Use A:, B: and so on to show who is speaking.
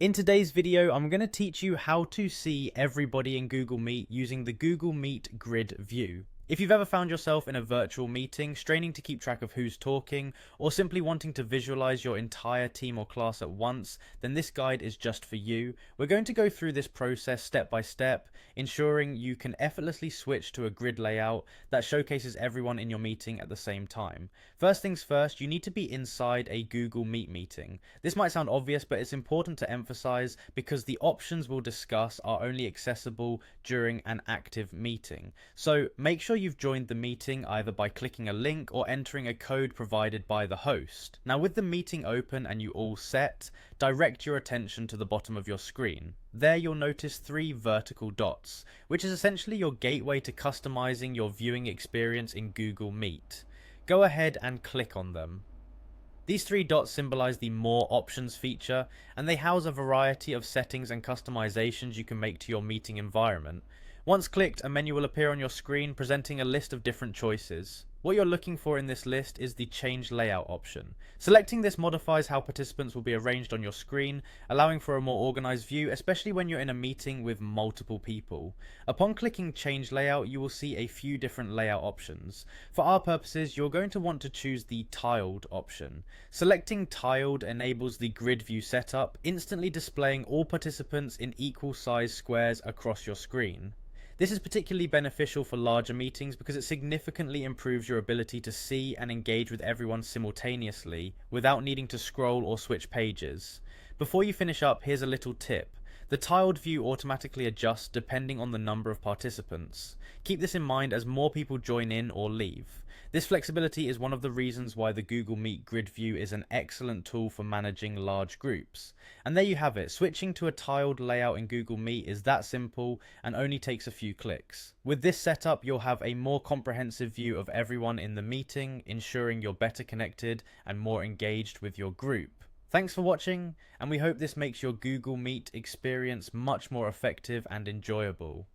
A: In today's video, I'm going to teach you how to see everybody in Google Meet using the Google Meet grid view. If you've ever found yourself in a virtual meeting, straining to keep track of who's talking, or simply wanting to visualize your entire team or class at once, then this guide is just for you. We're going to go through this process step by step, ensuring you can effortlessly switch to a grid layout that showcases everyone in your meeting at the same time. First things first, you need to be inside a Google Meet meeting. This might sound obvious, but it's important to emphasize because the options we'll discuss are only accessible during an active meeting. So make sure you've joined the meeting either by clicking a link or entering a code provided by the host. Now with the meeting open and you all set, direct your attention to the bottom of your screen. There you'll notice 3 vertical dots, which is essentially your gateway to customizing your viewing experience in Google Meet. Go ahead and click on them. These 3 dots symbolize the More Options feature, and they house a variety of settings and customizations you can make to your meeting environment. Once clicked, a menu will appear on your screen presenting a list of different choices. What you're looking for in this list is the Change Layout option. Selecting this modifies how participants will be arranged on your screen, allowing for a more organized view, especially when you're in a meeting with multiple people. Upon clicking Change Layout, you will see a few different layout options. For our purposes, you're going to want to choose the Tiled option. Selecting Tiled enables the grid view setup, instantly displaying all participants in equal size squares across your screen. This is particularly beneficial for larger meetings because it significantly improves your ability to see and engage with everyone simultaneously without needing to scroll or switch pages. Before you finish up, here's a little tip. The tiled view automatically adjusts depending on the number of participants. Keep this in mind as more people join in or leave. This flexibility is one of the reasons why the Google Meet grid view is an excellent tool for managing large groups. And there you have it, switching to a tiled layout in Google Meet is that simple and only takes a few clicks. With this setup, you'll have a more comprehensive view of everyone in the meeting, ensuring you're better connected and more engaged with your group. Thanks for watching, and we hope this makes your Google Meet experience much more effective and enjoyable.